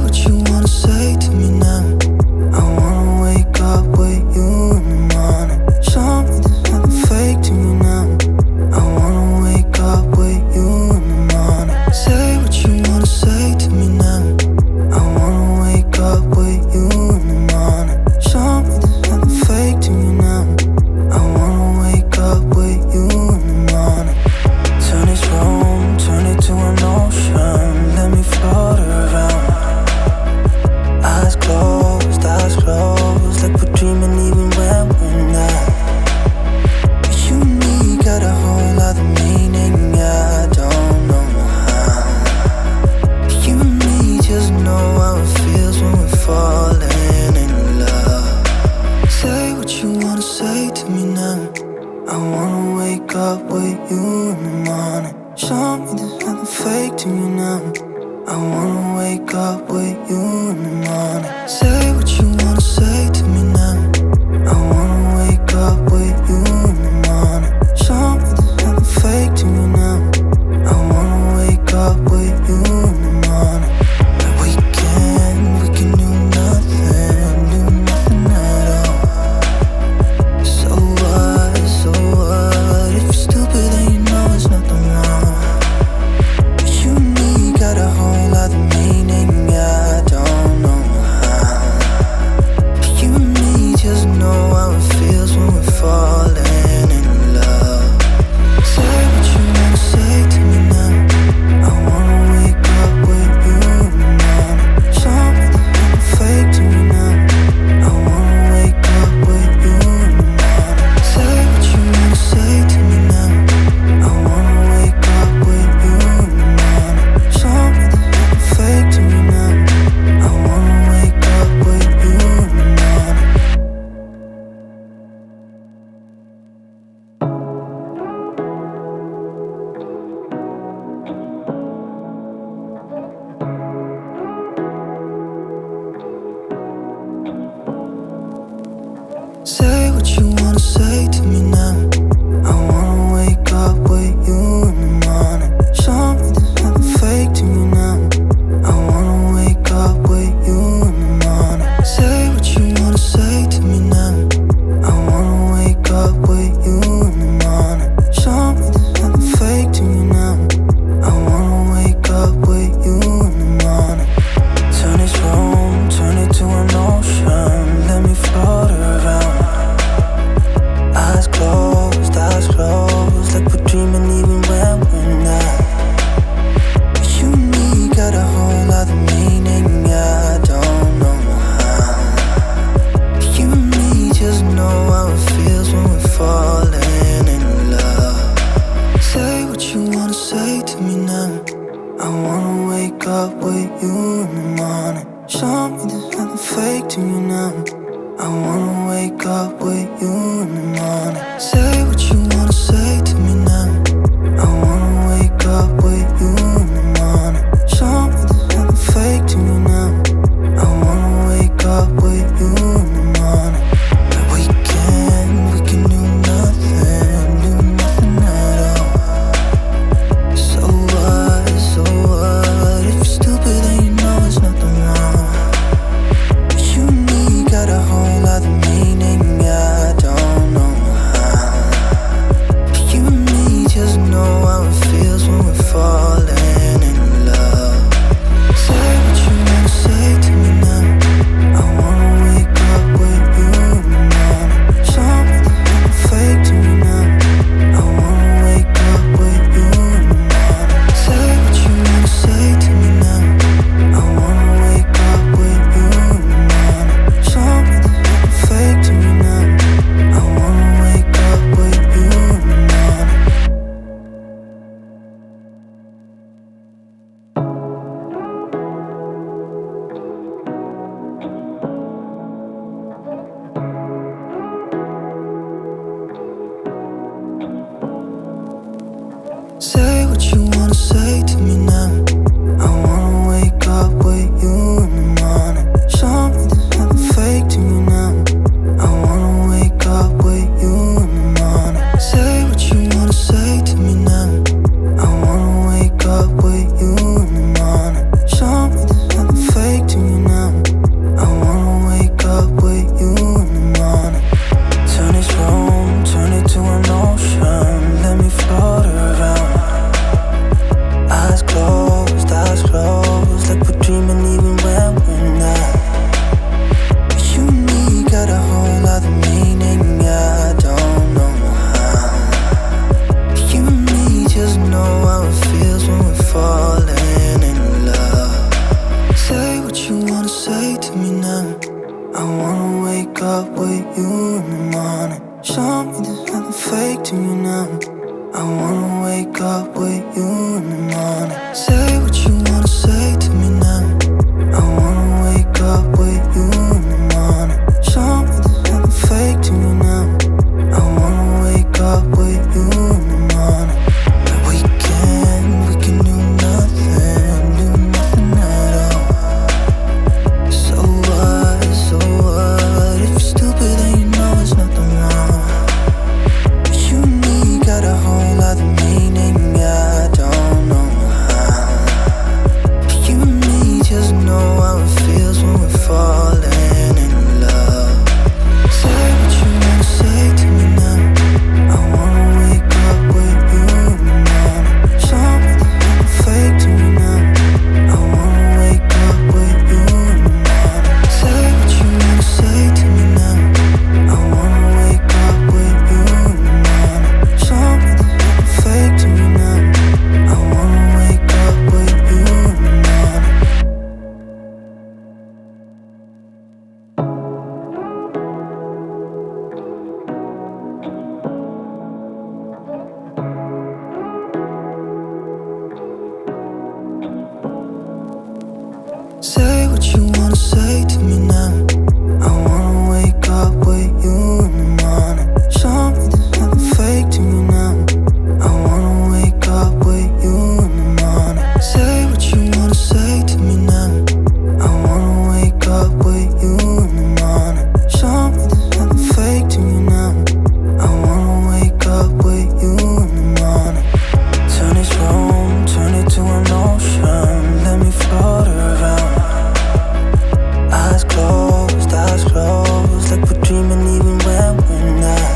what you wanna say to me now. I wanna wake up with you in the morning. Show me there's nothing fake to me now. I wanna wake up with you in the morning. Say what you wanna say to me now. I wanna wake up with you in the morning. Show me there's nothing fake to me now. I wanna wake up with you in the morning. Turn this room, turn it to an ocean. Let me float around. Eyes closed, like we're dreaming even when we're not. You and me got a whole other meaning, I don't know how. You and me just know how it feels when we're falling in love. Say what you wanna say to me now. I wanna wake up with you in the morning. Show me there's nothing fake to me now. I wanna wake up with you in the morning. Say what you wanna say to me now. I wanna wake up with you in the morning. Show me there's nothing fake to me now. I wanna wake up with you in the morning. We can do nothing at all. So what, if you're stupid then you know there's nothing wrong. But you and me got a whole other meaning, I don't know how. But you and me just know how it feels when we're falling in love. Say what you wanna say to me now. I wanna wake up with you in the morning. Show me there's nothing fake to me now. I wanna wake up with you in the morning. Say what you wanna say to me now. I wanna wake up with you in the morning. Show me there's nothing fake to me now. I wanna wake up with you in the morning. Say what you wanna say to me now. I wanna wake up with you in the morning. Show me there's nothing fake to me now. I wanna wake up with you in the morning. Say what you wanna say to me now. I wanna wake up with you in the morning. Show me there's nothing fake to me now. I wanna wake up with you in the morning. Turn this room, turn it to an ocean. Let me float around. Eyes closed, like we're dreaming even when we're not. But you and me got a whole other meaning, I don't know how. But you and me just know how it feels when we're falling in love. Say what you wanna say to me now. I wanna wake up with you in the morning. Show me there's nothing fake to me now. I wanna wake up with you in the morning. Say what you wanna say to me now. I wanna wake up with you in the morning. Show me there's nothing fake to me now. I wanna wake up with you in the morning. We can do nothing at all. So what, if you're stupid then you know there's nothing wrong. But you and me got a whole other meaning, I don't know how. But you I wanna wake up with you in the morning. Show me there's nothing fake to me now. I wanna wake up with you in the morning. Say what you wanna say to me now. I wanna wake up with you in the morning. Show me there's nothing fake to me now. I wanna wake up with you in the morning. We can do nothing at all. So what, if you're stupid then you know it's nothing wrong. You and me got a whole other meaning, I don't know how. You and me just know how it feels when we're falling in love. Say what you wanna say to me now. I wanna wake up with you in the morning. Show me there's nothing fake to me now. I wanna wake up with you in the morning. Say what you wanna say to me now. I wanna wake up with you in the morning. Show me there's nothing fake to me now. I wanna wake up with you in the morning. Say what you wanna say to me now. I wanna wake up with you in the morning. Show me there's nothing fake to me now. I wanna wake up with you in the morning. Say what you wanna say to me now. I wanna wake up with you in the morning. Show me there's nothing fake to me now. I wanna wake up with you in the morning. Turn this room, turn it to an ocean. Let me float around. Eyes closed, like we're dreaming even when we're not.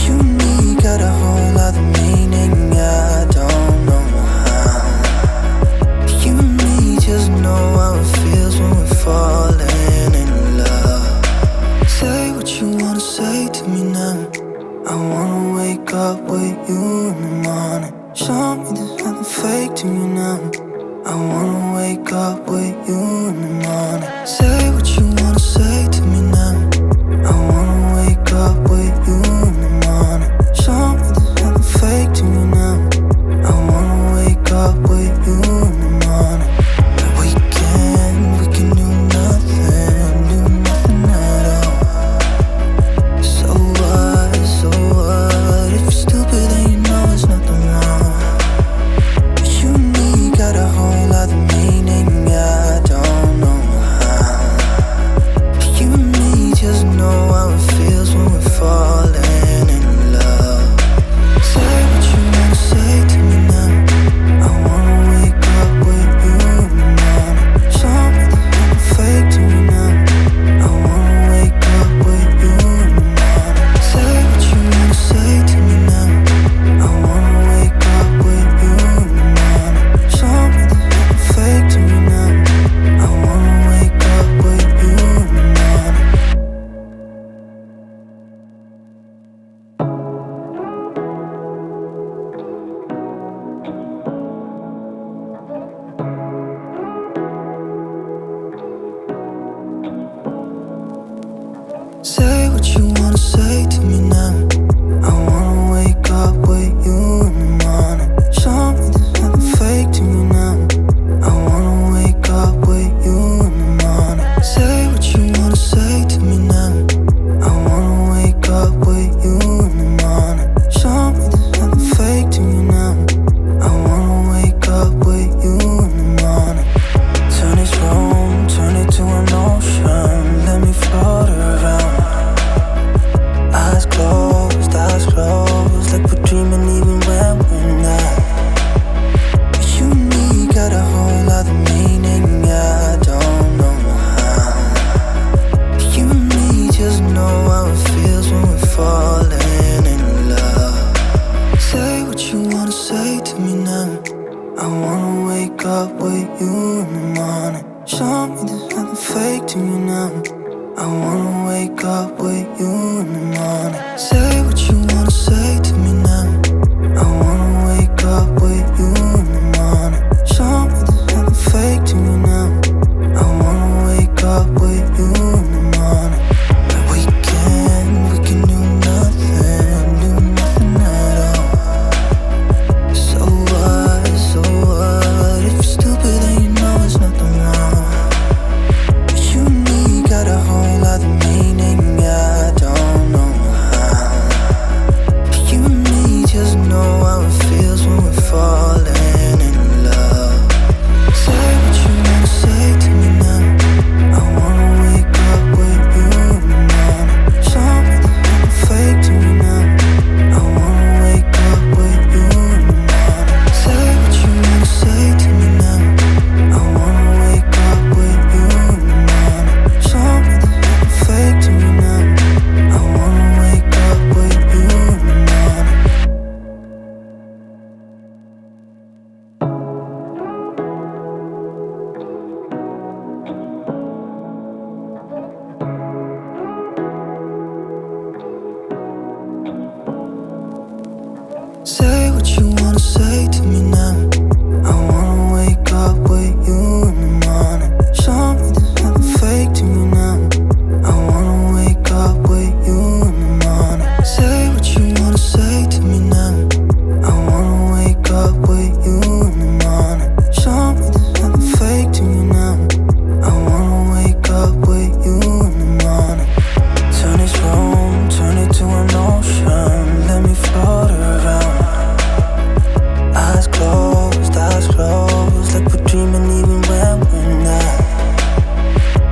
You and me got a whole other meaning, I don't know how. You and me just know how it feels when we're falling in love. Say what you wanna say to me now. I wanna wake up with you in the morning. Show me there's nothing fake to me now. I wanna wake up with you in the morning. Say what you wanna say to me now. I wanna wake up with you in the morning. Show me there's nothing fake to me now. I wanna wake up with you in the morning. We can do nothing at all. So what, if you're stupid then you know it's nothing wrong. You and me got a whole other meaning, I don't know how. You and me just know how it feels when we're falling in love. Say what you wanna say to me now. I wanna wake up with you in the morning. Show me there's nothing fake to me now. I wanna wake up with you in the morning. Say what you wanna say to me now. I wanna wake up with you in the morning. Show me there's nothing fake to me now. I wanna wake up with you in the morning. Say what you wanna say to me now. I wanna wake up with you in the morning. Show me there's nothing fake to me now. I wanna wake up with you in the morning. Say what you wanna say to me now. I wanna wake up with you in the morning. Show me there's nothing fake to me now. I wanna wake up with you in the morning. Turn this room, turn it to an ocean. Let me float around. Eyes closed, like we're dreaming even when we're not. You and me got a whole other meaning, I don't know how. You and me just know how it feels when we're falling in love. Say what you wanna say to me now. I wanna wake up with you in the morning. Show me there's nothing fake to me now. I wanna wake up with you in the morning. Say what you wanna say to me now. I wanna wake up with you in the morning. Show me there's nothing fake to me now. I wanna wake up with you in the morning. But we can do nothing at all. So what? If you're stupid, then you know it's nothing wrong. But you and me got a whole lot of meaning, I don't know how. But you and me just know how it feels when we're falling in love. Say what you wanna say to me now. I wanna wake up with you in the morning. Show me there's nothing fake to me now. I wanna wake up with you in the morning. Say what you wanna say to me now. I wanna wake up with you in the morning. Show me there's nothing fake to me now. I wanna wake up with you in the morning. Say what you wanna say to me now. I wanna wake up with you in the morning. Show me there's nothing fake to me now. I wanna wake up with you in the morning. Say what you wanna say to me now. I wanna wake up with you in the morning. Show me there's nothing fake to me now. I wanna wake up with you in the morning. Turn this room, turn it to an ocean. Let me float around. Eyes closed, like we're dreaming even when we're not.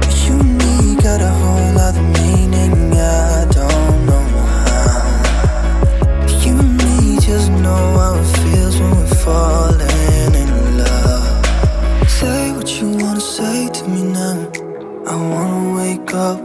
But you and me got a whole lot of meaning, I don't know how. But you and me just know how it feels when we're falling in love. Say what you wanna say to me now. I wanna wake up